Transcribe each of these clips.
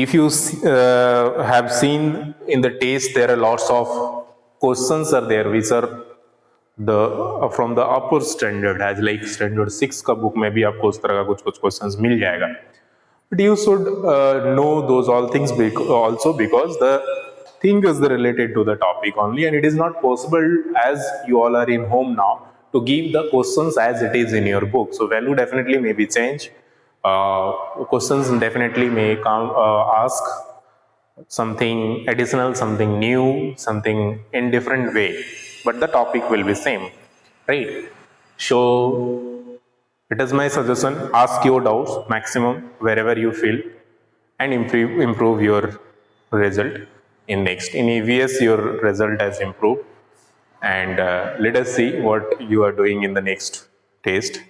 If you have seen in the test, there are lots of questions are there which are the from the upper standard, as like standard 6 का book में भी आपको उस तरह का कुछ questions मिल जाएगा. But you should know those all things also, because the thing is related to the topic only, and it is not possible, as you all are in home now, to give the questions as it is in your book. So value definitely may be changed. Questions definitely may come ask something additional, something new, something in different way, but the topic will be same, right? So it is my suggestion, ask your doubts maximum wherever you feel, and improve your result in next. In EVS your result has improved, and let us see what you are doing in the next test.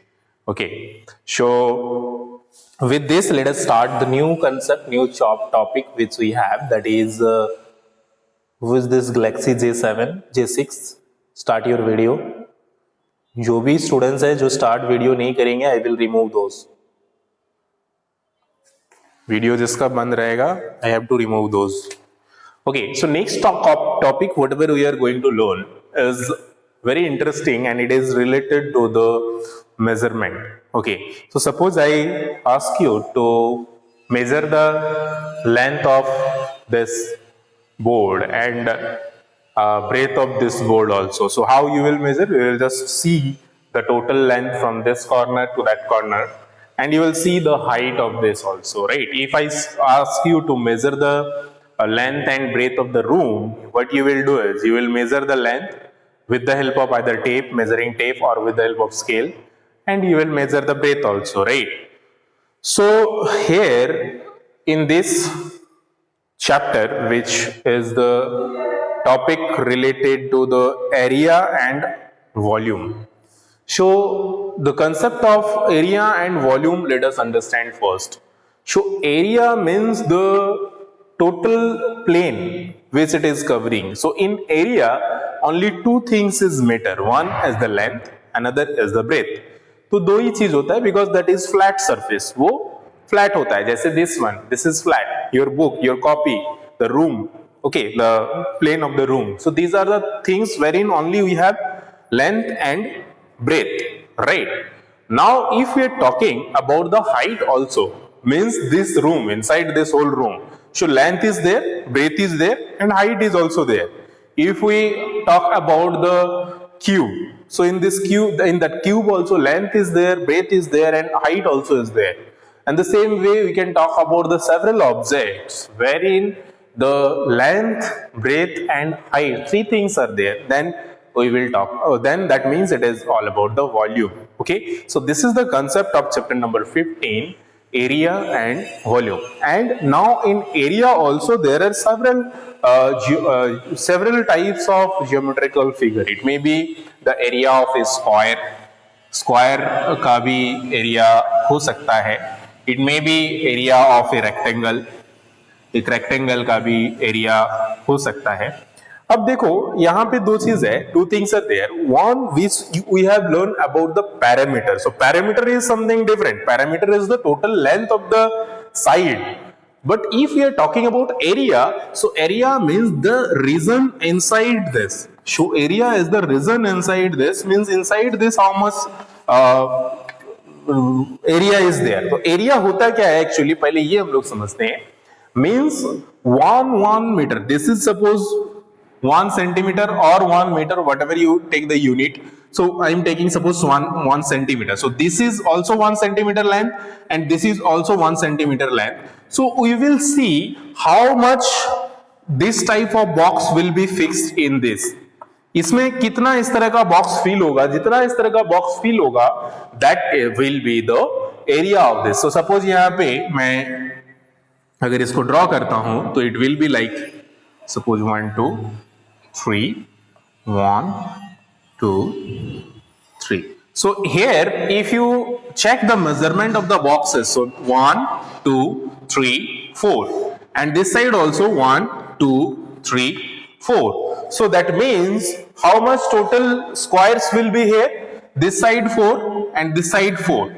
Okay, so with this, let us start the new concept, new topic which we have, that is who is this Galaxy J7, J6. Start your video. जो भी students है जो start video नहीं करेंगे, I will remove those. Video जिसका बंद रहेगा, I have to remove those. Okay, so next topic whatever we are going to learn is very interesting, and it is related to the measurement. Okay, so suppose I ask you to measure the length of this board and breadth of this board also. So how you will measure? You will just see the total length from this corner to that corner, and you will see the height of this also, right? If I ask you to measure the length and breadth of the room, what you will do is you will measure the length with the help of either tape, measuring tape, or with the help of scale, and you will measure the breadth also, right? So here in this chapter, which is the topic related to the area and volume. So the concept of area and volume, let us understand first. So area means the total plane which it is covering. So in area only two things is matter. One is the length, another is the breadth. तो दो ही चीज होता है, because that is flat surface. वो flat होता है. जैसे this one, this is flat. Your book, your copy, the room, okay, the plane of the room. So these are the things wherein only we have length and breadth, right? Now if we are talking about the height also, means this room, inside this whole room, so length is there, breadth is there, and height is also there. If we talk about the cube, so in this cube, in that cube also length is there, breadth is there, and height also is there. And the same way we can talk about the several objects wherein the length, breadth, and height, three things are there. Then we will talk. Then that means it is all about the volume. Okay, so this is the concept of chapter number 15, area and volume. And now in area also there are several types of geometrical figure. It may be the area of a square. Square का भी area हो सकता है. It may be area of a rectangle. एक rectangle का भी area हो सकता है. अब देखो यहाँ पे दो चीज है, two things are there. One which we have learn about the parameter. So parameter is something different. Parameter is the total length of the side. But if we are talking about area, so area means the region inside this. So area is the region inside this, means inside this how much area is there. तो area होता क्या है actually, पहले ये हम लोग समझते हैं. Means 1 meter. This is suppose 1 centimeter or 1 meter, whatever you take the unit. So I am taking suppose 1 centimeter. So this is also 1 centimeter length, and this is also 1 centimeter length. So we will see how much this type of box will be fixed in this. इसमें कितना इस तरह का box fill होगा, जितना इस तरह का बॉक्स फिल होगा, that will be the area of this. So suppose यहाँ पे मैं अगर इसको ड्रॉ करता हूं तो it will be like suppose 1 2 3 1 2 3. So here if you check the measurement of the boxes, so 1 2 3 4, and this side also 1 2 3 4. So that means how much total squares will be here? This side 4 and this side 4.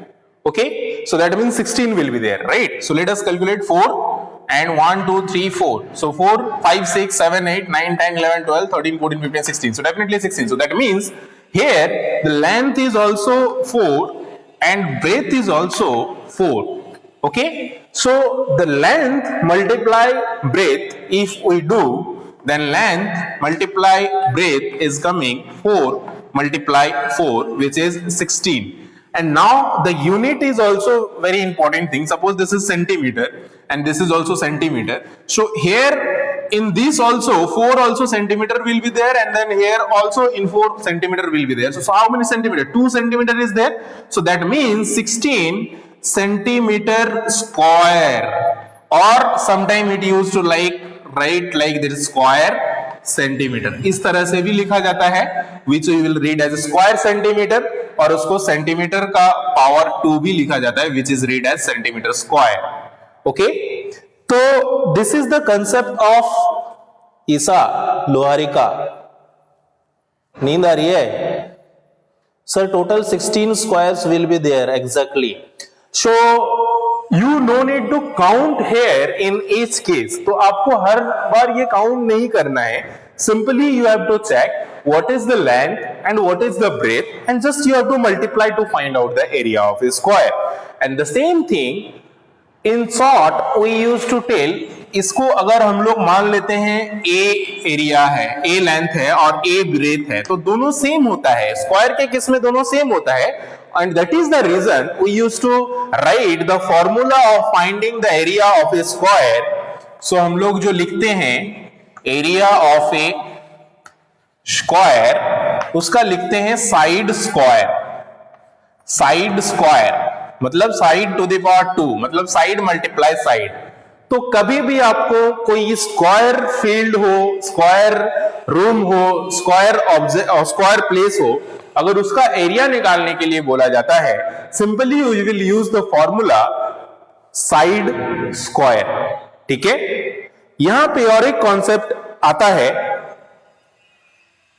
Okay, so that means 16 will be there, right? So let us calculate 4 and 1, 2, 3, 4. So 4, 5, 6, 7, 8, 9, 10, 11, 12, 13, 14, 15, 16. So definitely 16. So that means here the length is also 4 and breadth is also 4. Okay. So the length multiply breadth, if we do, then length multiply breadth is coming 4 multiply 4, which is 16. And now the unit is also very important thing. Suppose this is centimeter and this is also centimeter. So here in this also 4 also centimeter will be there, and then here also in 4 centimeter will be there. So how many centimeter? 2 centimeter is there. So that means 16 centimeter square, or sometime it used to write like this square centimetre, इस तरह से भी लिखा जाता है, which we will read as square centimetre, और उसको centimetre का पावर 2 भी लिखा जाता है, which is read as centimetre square. Okay, तो this is the concept of ईसा लोहारी का. नींद आ रही है sir? Total 16 squares will be there exactly. So you no need to count here in each case. तो आपको हर बार ये काउंट नहीं करना है. Simply you have to check what is the length and what is the breadth, and just you have to multiply to find out the area of a square. And the same thing in short we used to tell, इसको अगर हम लोग मान लेते हैं a area है, a length है और a ब्रेथ है, तो दोनों सेम होता है. स्क्वायर के केस में दोनों सेम होता है, and that is the reason we used to write the formula of finding the area of a square. So हम लोग जो लिखते हैं area of a square, उसका लिखते हैं साइड स्क्वायर. साइड स्क्वायर मतलब साइड टू द पावर 2, मतलब साइड मल्टीप्लाई साइड. तो कभी भी आपको कोई स्क्वायर फील्ड हो, स्क्वायर रूम हो, स्क्वायर ऑब्जेक्ट, स्क्वायर प्लेस हो, अगर उसका एरिया निकालने के लिए बोला जाता है, simply you will use the formula side square. ठीक है, यहां पे और एक कॉन्सेप्ट आता है,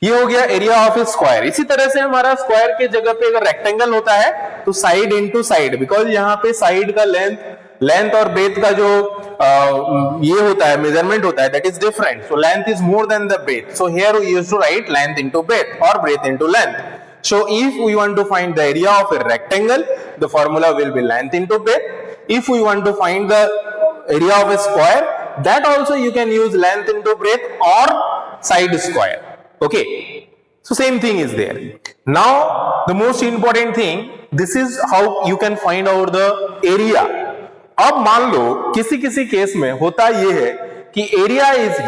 ये हो गया एरिया ऑफ ए स्क्वायर. इसी तरह से हमारा स्क्वायर के जगह पे अगर रेक्टेंगल होता है तो साइड इनटू साइड, बिकॉज यहां पे साइड का लेंथ और ब्रेथ का जो ये होता है, मेजरमेंट होता है, that is different. So length is more than the breadth. So here we use to write length into breadth और breadth into length. So if we want to find the area of a rectangle, the formula will be length into breadth. If we want to find the area of a square, that also you can use length into breadth or side square. Okay, so same thing is there. Now the most important thing, this is how you can find out the area. अब मान लो किसी किसी case में होता ये है कि area is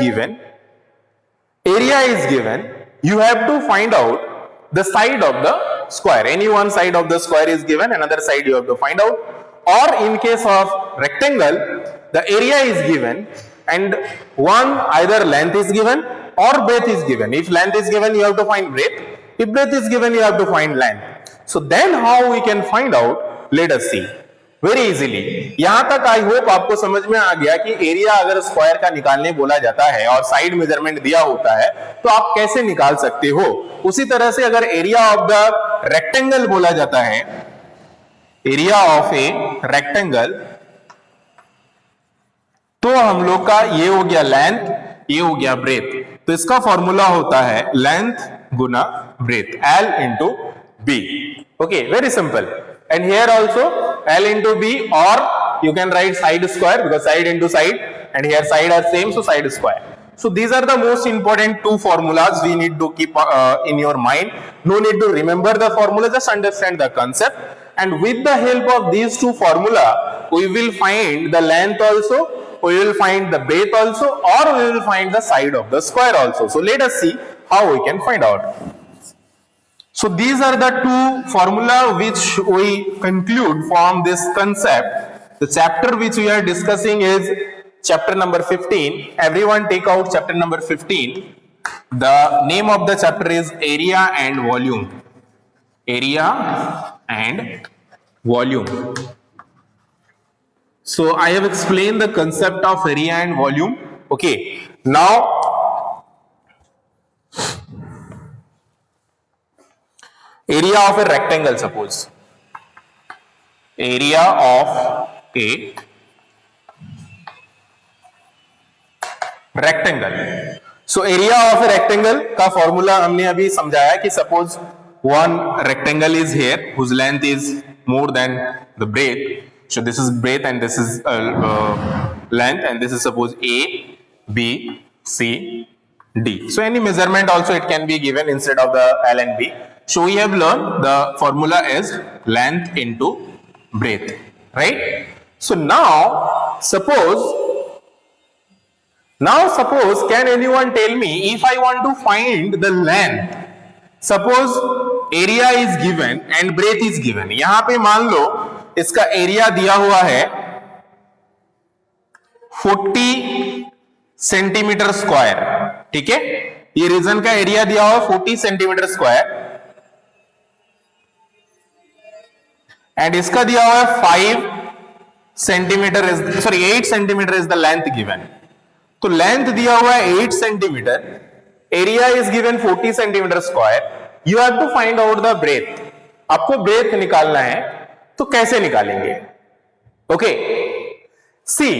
given, you have to find out the side of the square. Any one side of the square is given, another side you have to find out. Or in case of rectangle, the area is given and one either length is given or breadth is given. If length is given, you have to find breadth. If breadth is given, you have to find length. So then how we can find out? Let us see. Very easily. यहां तक I hope आपको समझ में आ गया कि area अगर square का निकालने बोला जाता है और साइड मेजरमेंट दिया होता है तो आप कैसे निकाल सकते हो. उसी तरह से अगर एरिया ऑफ द रेक्टेंगल बोला जाता है, एरिया ऑफ ए रेक्टेंगल, तो हम लोग का ये हो गया लेंथ, ये हो गया ब्रेथ. तो इसका फॉर्मूला होता है लेंथ गुना breadth, L into B. Okay, very simple. And here also L into B, or you can write side square because side into side, and here side are same, so side square. So these are the most important two formulas we need to keep in your mind. No need to remember the formula, just understand the concept. And with the help of these two formula, we will find the length also, we will find the breadth also, or we will find the side of the square also. So let us see how we can find out. So these are the two formula which we conclude from this concept. The chapter which we are discussing is chapter number 15. Everyone take out chapter number 15. The name of the chapter is area and volume. Area and volume. So I have explained the concept of area and volume. Okay. Now area of a rectangle, suppose area of a rectangle. So area of a rectangle का formula हमने अभी समझाया कि suppose one rectangle is here whose length is more than the breadth. So this is breadth and this is length, and this is suppose A, B, C, D. So any measurement also it can be given instead of the L and B. So we have learned the formula is length into breadth, right? So now suppose can anyone tell me if I want to find the length, suppose area is given and breadth is given. यहां पे मान लो इसका area दिया हुआ है 40 centimetre square, ठीक है, ये रीजन का एरिया दिया हुआ 40 सेंटीमीटर स्क्वायर, एंड इसका दिया हुआ है 5 centimetre 8 centimetre is the length given. तो लेंथ दिया हुआ है 8 centimetre, area is given 40 centimetre square. You have to find out the breadth. आपको ब्रेथ निकालना है, तो कैसे निकालेंगे? ओके, सी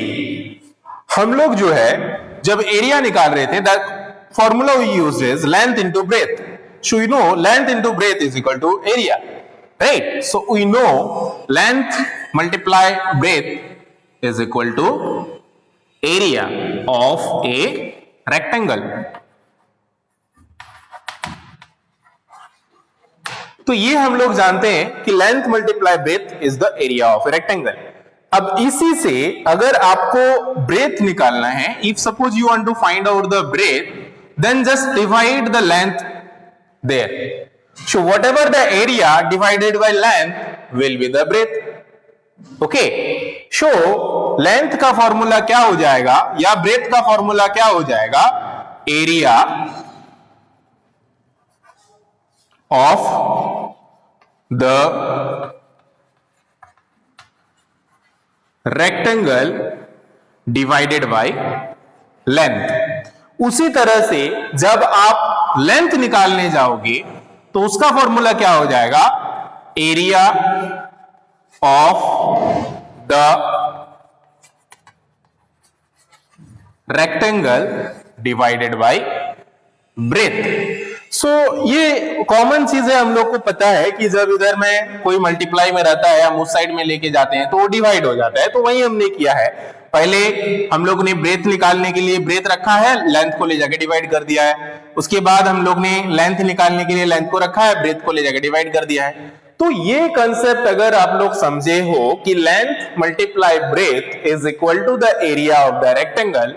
हम लोग जो है जब एरिया निकाल रहे थे that formula we used is length into breadth. So you know length into breadth is equal to area, right? So we know length multiply breadth is equal to area of a rectangle. तो ये हम लोग जानते हैं कि length multiply breadth is the area of a rectangle. अब इसी से अगर आपको ब्रेथ निकालना है, if suppose you want to find out the breadth, then just divide the length there. So whatever the area divided by length will be the breadth. Okay, so length का formula क्या हो जाएगा या breath का formula क्या हो जाएगा? Area of the rectangle divided by length. उसी तरह से जब आप लेंथ निकालने जाओगे तो उसका फॉर्मूला क्या हो जाएगा? Area of the rectangle divided by breadth. So ये कॉमन चीज है, हम लोग को पता है कि जब इधर में कोई मल्टीप्लाई में रहता है, हम उस साइड में लेके जाते हैं तो वो डिवाइड हो जाता है. तो वही हमने किया है. पहले हम लोग ने ब्रेथ निकालने के लिए ब्रेथ रखा है, लेंथ को ले जाके डिवाइड कर दिया है. उसके बाद हम लोग ने लेंथ निकालने के लिए लेंथ को रखा है, ब्रेथ को ले जाके डिवाइड कर दिया है. तो ये कंसेप्ट अगर आप लोग समझे हो कि length multiply breadth is equal to the area of the rectangle,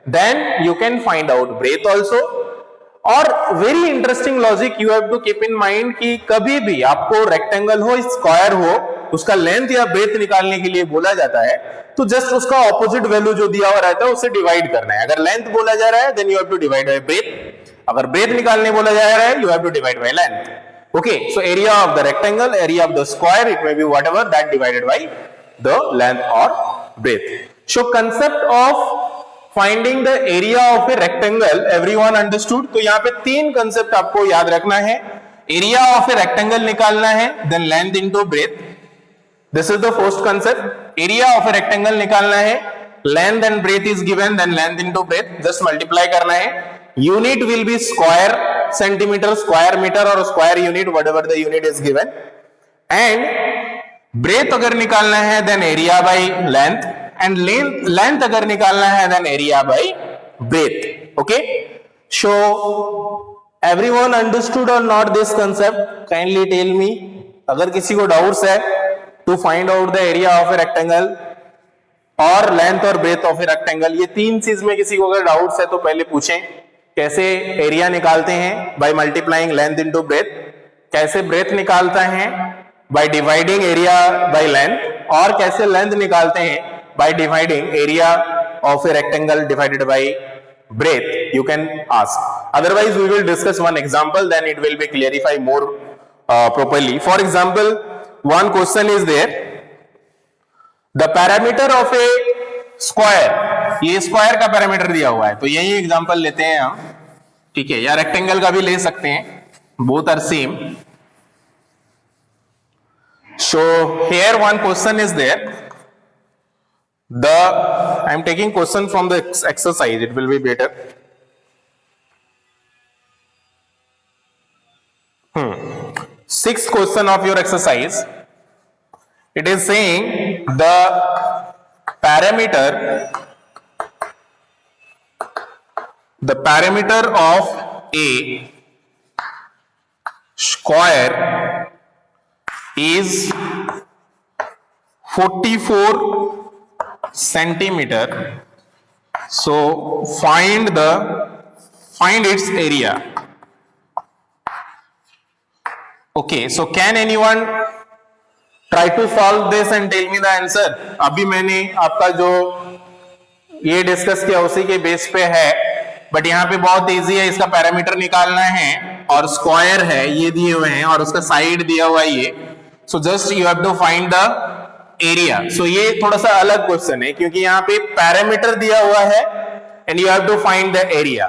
then you can find out breadth also. और very interesting logic you have to keep in mind कि कभी भी आपको रेक्टेंगल हो, स्क्वायर हो, उसका लेंथ या ब्रेथ निकालने के लिए बोला जाता है तो जस्ट उसका ऑपोजिट वैल्यू जो दिया हुआ रहता है उससे डिवाइड करना है. अगर लेंथ बोला जा रहा है then you have to divide by breadth. अगर ब्रेथ निकालने बोला जा रहा है you have to divide by length. Okay, so area of the rectangle, area of the square, it may be whatever that divided by the length और breadth. So concept of finding the area of a rectangle everyone understood. तो यहां पे 3 concept आपको याद रखना है. Area of a rectangle निकालना है, then length into breadth. This is the first concept. Area of a rectangle निकालना है, length and breadth is given, then length into breadth, just multiply करना है. Unit will be square centimetre, square metre और square unit, whatever the unit is given. And breadth अगर निकालना है then area by length, and length अगर निकालना है then area by breadth. Okay, so everyone understood और not this concept? Kindly tell me. अगर किसी को डाउट्स है to find out the area of a rectangle और लेंथ और ब्रेथ ऑफ ए रेक्टेंगल, ये 3 चीज में किसी को अगर डाउट्स है तो पहले पूछें. कैसे एरिया निकालते हैं? By multiplying length into breath. कैसे ब्रेथ निकालते हैं? By dividing area by length. और कैसे लेंथ निकालते हैं? by dividing area of a rectangle divided by breadth. You can ask. Otherwise we will discuss one example, then it will be clarify more properly. For example, one question is there, the parameter of a square. ये square का parameter दिया हुआ है, तो यही example लेते हैं हम, ठीक है, या रेक्टेंगल का भी ले सकते हैं, both are same. So here one question is there, I am taking question from the exercise, it will be better. Sixth question of your exercise, it is saying the parameter of a square is 44 centimeter. So find its area. Okay, so can anyone try to solve this and tell me the answer? अभी मैंने आपका जो ये discuss किया उसी के base पे है, बट यहाँ पे बहुत इजी है, इसका पैरामीटर निकालना है और स्क्वायर है ये दिए हुए हैं और उसका साइड दिया हुआ है ये, so just you have to find the area. So ये थोड़ा सा अलग क्वेश्चन है क्योंकि यहाँ पे पैरामीटर दिया हुआ है and you have to find the area.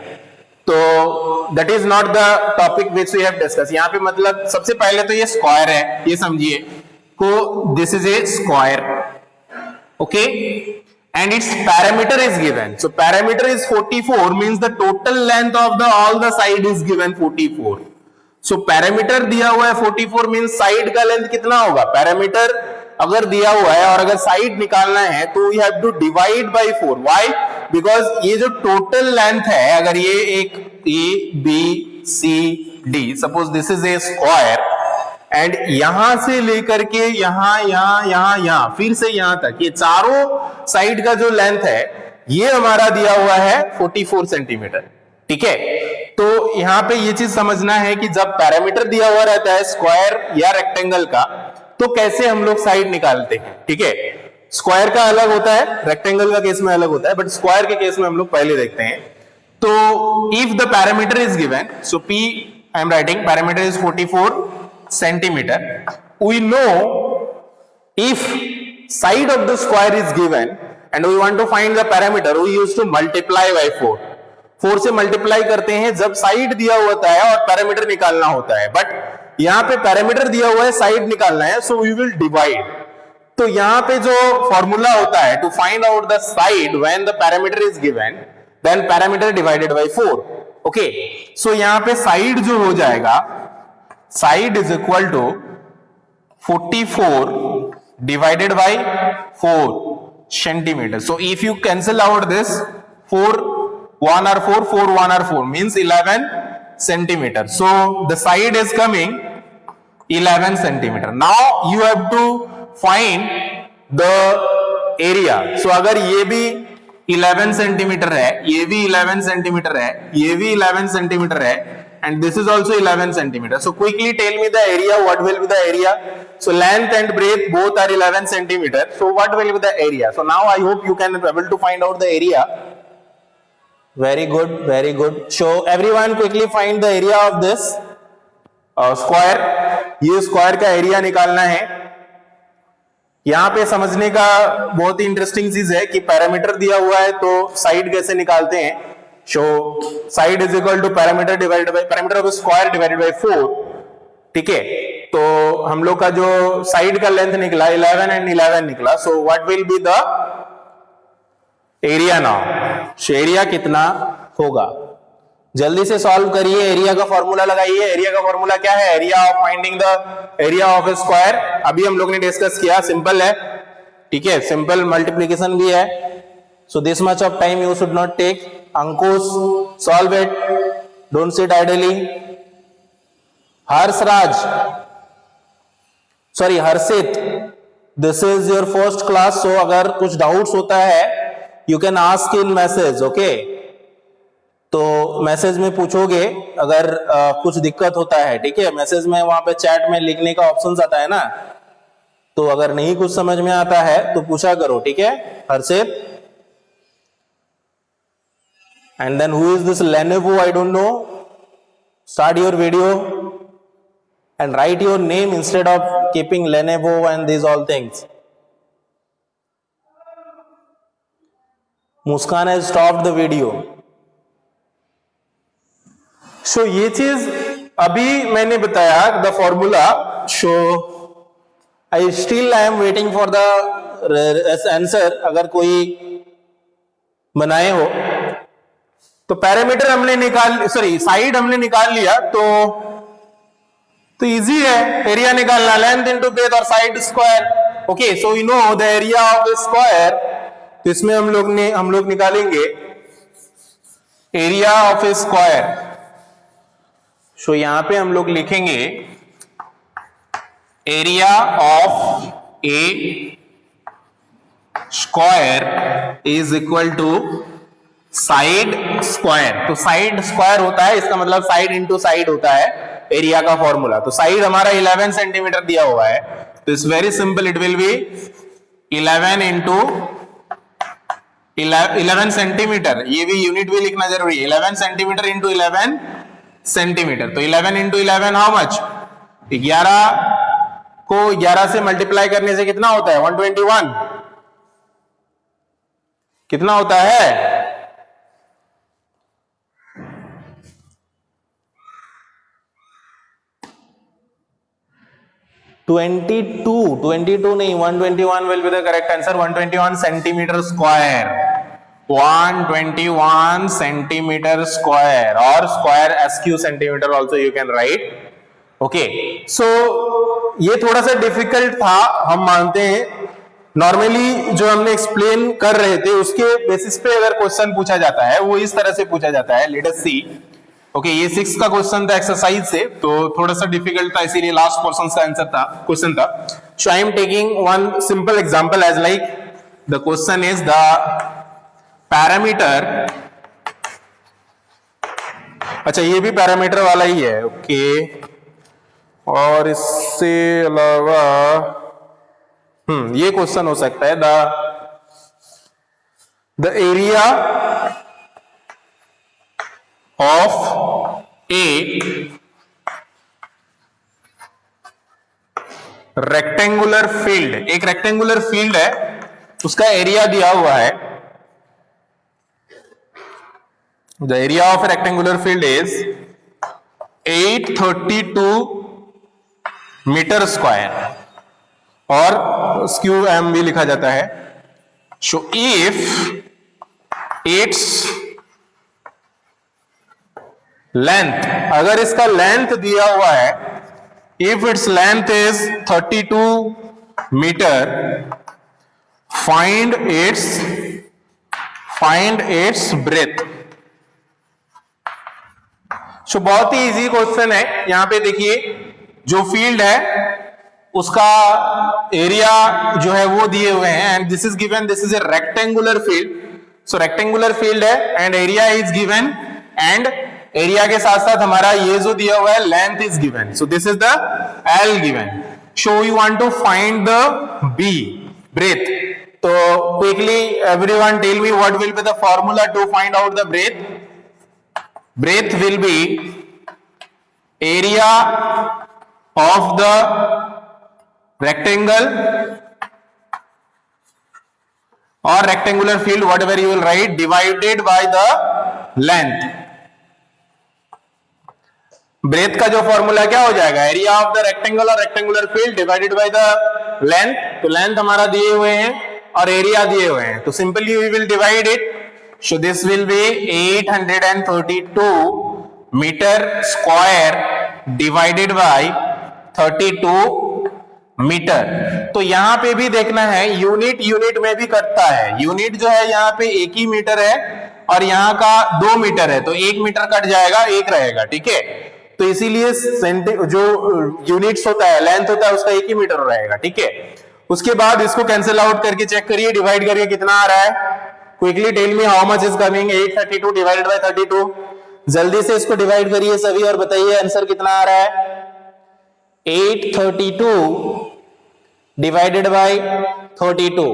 तो that is not the topic which we have discuss. यहाँ पे मतलब सबसे पहले तो ये स्क्वायर है, ये समझिए को this is A square, okay, and its parameter is given. So parameter is 44 means the total length of the all the side is given 44. So parameter दिया हुआ है 44 means side का लेंथ कितना होगा? parameter अगर दिया हुआ है और अगर साइड निकालना है तो you have to divide by 4. Why? Because ये जो total length है, अगर ये एक A B C D, suppose this is a square and यहां से लेकर के यहां फिर से यहां तक ये चारों साइड का जो लेंथ है ये हमारा दिया हुआ है 44 सेंटीमीटर. ठीक है, तो यहां पे ये चीज समझना है कि जब पैरामीटर दिया हुआ रहता है स्क्वायर या रेक्टेंगल का तो कैसे हम लोग साइड निकालते हैं. ठीक है, स्क्वायर का अलग होता है, रेक्टेंगल का केस में अलग होता है, बट स्क्वायर के केस में हम लोग पहले देखते हैं. तो if the parameter is given, so P I am writing parameter is 44 centimeter. We know if side of the square is given and we want to find the parameter, we used to multiply by 4. 4 से multiply करते हैं जब side दिया होता है और parameter निकालना होता है, बट यहां पे पैरामीटर दिया हुआ है, साइड निकालना है, सो वी विल डिवाइड. तो यहां पे जो फॉर्मूला होता है to find out the side when the parameter is given, then parameter divided by 4. Okay, so यहां पे साइड जो हो जाएगा, side is equal to 44 divided by 4 centimeter. So if you cancel out this 4 1 are 4 4 1 are 4 means 11 centimeter. So the side is coming 11 centimeter. Now you have to find the area. So अगर ये भी 11 centimetre है, ये भी 11 centimetre है, ये भी 11 centimetre है, and this is also 11 centimeter. So quickly tell me the area. What will be the area? So length and breadth both are 11 centimeter. So what will be the area? So now I hope you can be able to find out the area. Very good, very good. So everyone quickly find the area of this square. ये square का area निकालना है. यहाँ पे समझने का बहुत ही interesting चीज है कि पैरामीटर दिया हुआ है तो साइड कैसे निकालते हैं. So side is equal to parameter divided by parameter of a square divided by 4. ठीक है, तो हम लोग का जो साइड का लेंथ निकला 11 and 11 निकला. So what will be the area now? So area कितना होगा? जल्दी से सॉल्व करिए, एरिया का फॉर्मूला लगाइए. एरिया का फॉर्मूला क्या है? Area of finding the area of a square. अभी हम लोग ने डिस्कस किया, सिंपल है. ठीक है, सिंपल मल्टीप्लीकेशन भी है. So this much of time you should not take. Ankush, solve it. Don't sit idly. Harshaj, sorry Harshit, this is your first class. So अगर कुछ doubts होता है, you can ask in message, okay? तो message में पूछोगे अगर कुछ दिक्कत होता है. ठीक है, मैसेज में वहां पे चैट में लिखने का ऑप्शन आता है ना, तो अगर नहीं कुछ समझ में आता है तो पूछा करो. ठीक है हर्षित. And then who is this Lenovo? I don't know. Start your video and write your name instead of keeping Lenovo and these all things. Muskan has stopped the video. So ये चीज अभी मैंने बताया the formula. So I am waiting for the answer, अगर कोई बनाए हो। तो पैरामीटर हमने निकाल, सॉरी साइड हमने निकाल लिया, तो इजी है एरिया निकालना, लेंथ इनटू ब्रेथ और side square. Okay, so you know the area of a square, तो इसमें हम लोग निकालेंगे एरिया ऑफ ए स्क्वायर। सो यहां पे हम लोग लिखेंगे area of a square is equal to side square. तो साइड स्क्वायर होता है, इसका मतलब साइड इंटू साइड होता है एरिया का फॉर्मूला। तो साइड हमारा 11 सेंटीमीटर दिया हुआ है, तो it's very simple, it will be 11 into 11 centimetre, ये भी यूनिट भी लिखना जरूरी है, 11 सेंटीमीटर इंटू 11 सेंटीमीटर। तो 11 इंटू 11 हाउ मच, 11 को 11 से मल्टीप्लाई करने से कितना होता है 121, कितना होता है 22 नहीं 121 will be the correct answer, 121 centimetre square, 121 centimetre square, और square SQ centimetre also you can write. Okay, so ये थोड़ा सा डिफिकल्ट था, हम मानते हैं। नॉर्मली जो हमने एक्सप्लेन कर रहे थे उसके बेसिस पे अगर क्वेश्चन पूछा जाता है वो इस तरह से पूछा जाता है, लेट अस सी। ओके, ये 6 का क्वेश्चन था एक्सरसाइज से, तो थोड़ा सा डिफिकल्ट था, इसीलिए लास्ट पोर्शन का आंसर था, क्वेश्चन था। So I am taking one simple example as like the question is the parameter, अच्छा ये भी पैरामीटर वाला ही है। ओके, और इससे अलावा ये क्वेश्चन हो सकता है the area of a rectangular field, एक रेक्टेंगुलर फील्ड है, उसका एरिया दिया हुआ है। The area of a rectangular field is 832 metre square, और स्क्यू एम भी लिखा जाता है। सो इफ इट्स लेंथ, अगर इसका लेंथ दिया हुआ है, if it's length is 32 metre, find its breadth. So बहुत ही इजी क्वेश्चन है। यहां पे देखिए जो फील्ड है उसका एरिया जो है वो दिए हुए हैं, and this is given, this is a rectangular field. So rectangular field है and area is given, and area के साथ साथ हमारा ये जो दिया हुआ है length is given. So this is the L given. So you want to find the B, breadth. तो quickly everyone tell me what will be the formula to find out the breadth. Breadth will be area of the rectangle or rectangular field, whatever you will write, divided by the length. Breadth का जो formula क्या हो जाएगा, area of the rectangle और rectangular field divided by the length. तो length हमारा दिए हुए हैं और एरिया दिए हुए हैं, तो simply we will divide it. So this will be 832 meter square divided by 32 metre. तो यहां पे भी देखना है, यूनिट में भी कटता है। यूनिट जो है यहाँ पे 1 ही मीटर है और यहाँ का 2 मीटर है, तो 1 मीटर कट जाएगा, 1 रहेगा, ठीक है। तो इसीलिए जो यूनिट्स होता है, लेंथ होता है, उसका 1 ही मीटर रहेगा, ठीक है। उसके बाद इसको कैंसिल आउट करके चेक करिए, डिवाइड करिए कितना आ रहा है। Quickly tell me how much is coming 832 divided by 32। जल्दी से इसको डिवाइड करिए सभी और बताइए आंसर कितना आ रहा है। 832 divided by 32,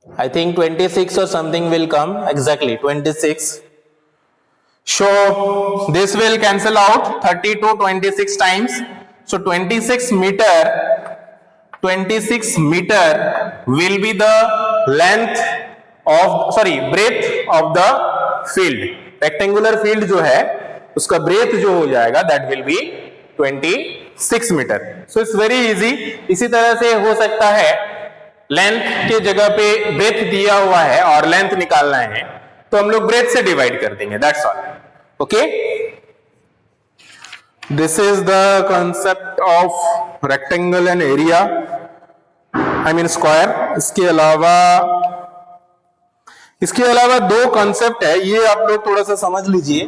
I think 26 or something will come, exactly 26. So this will cancel out 32 26 times, so 26 meter will be the length of, sorry, breadth of the field. Rectangular field जो है उसका ब्रेथ जो हो जाएगा that will be 26 metre. So it's very easy. इसी तरह से हो सकता है लेंथ के जगह पे ब्रेथ दिया हुआ है और लेंथ निकालना है तो हम लोग ब्रेथ से डिवाइड कर देंगे. That's all. Okay, this is the concept of rectangle and area, I mean square. इसके अलावा दो कंसेप्ट है, ये आप लोग थोड़ा सा समझ लीजिए.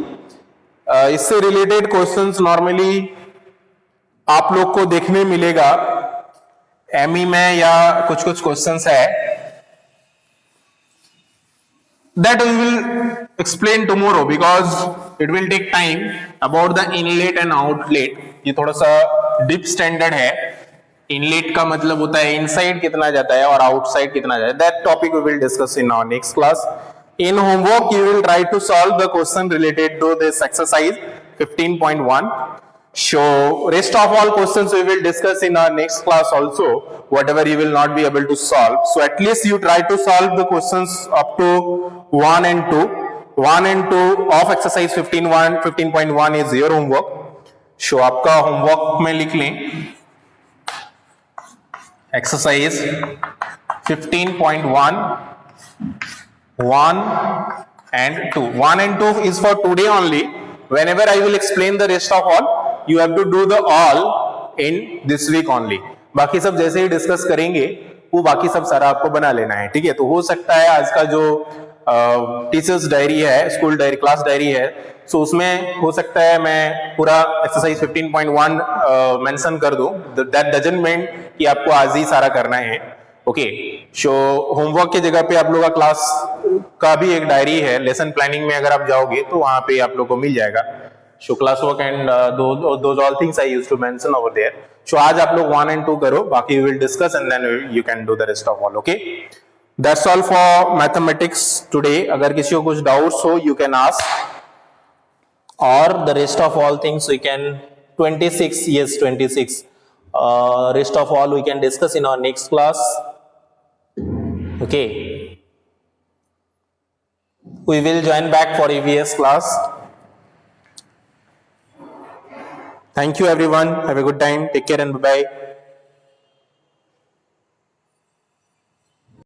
इससे रिलेटेड क्वेश्चंस नॉर्मली आप लोग को देखने मिलेगा एमई में, या कुछ क्वेश्चंस है that we will explain tomorrow because it will take time about the inlet and outlet. ये थोड़ा सा डीप स्टैंडर्ड है. इनलेट का मतलब होता है इनसाइड कितना जाता है और आउटसाइड कितना जाता है. That topic we will discuss in our next class. In homework you will try to solve the question related to this exercise 15.1. So rest of all questions we will discuss in our next class also, whatever you will not be able to solve. So at least you try to solve the questions up to 1 and 2. 1 and 2 of exercise 15.1 is your homework. So आपका homework में लिख लें exercise 15.1 1 and 2. 1 and 2 is for today only. Whenever I will explain the rest of all, you have to do the all in this week only. बाकी सब जैसे ही discuss करेंगे वो बाकी सब सारा आपको बना लेना है. ठीक है, तो हो सकता है आज का जो टीचर्स डायरी है, स्कूल डायरी, क्लास डायरी है, सो उसमें हो सकता है मैं पूरा एक्सरसाइज 15.1 मेंशन कर दूं. दैट डजंट मीन कि आपको आज ही सारा करना है. ओके, सो होमवर्क की जगह पे आप लोगों का क्लास का भी एक डायरी है. लेसन प्लानिंग में अगर आप जाओगे तो वहां पे आप लोग को मिल जाएगा. So class work and those all things I used to mention over there. So आज आप लोग 1 and 2 करो, बाकी we will discuss and then you can do the rest of all. Okay, that's all for mathematics today. अगर किसी को कुछ doubts हो यू कैन आस्क, और the rest of all things we can 26 yes 26 rest of all we can discuss in our next class. Okay, we will join back for EVS class. Thank you everyone, have a good time, take care and bye bye.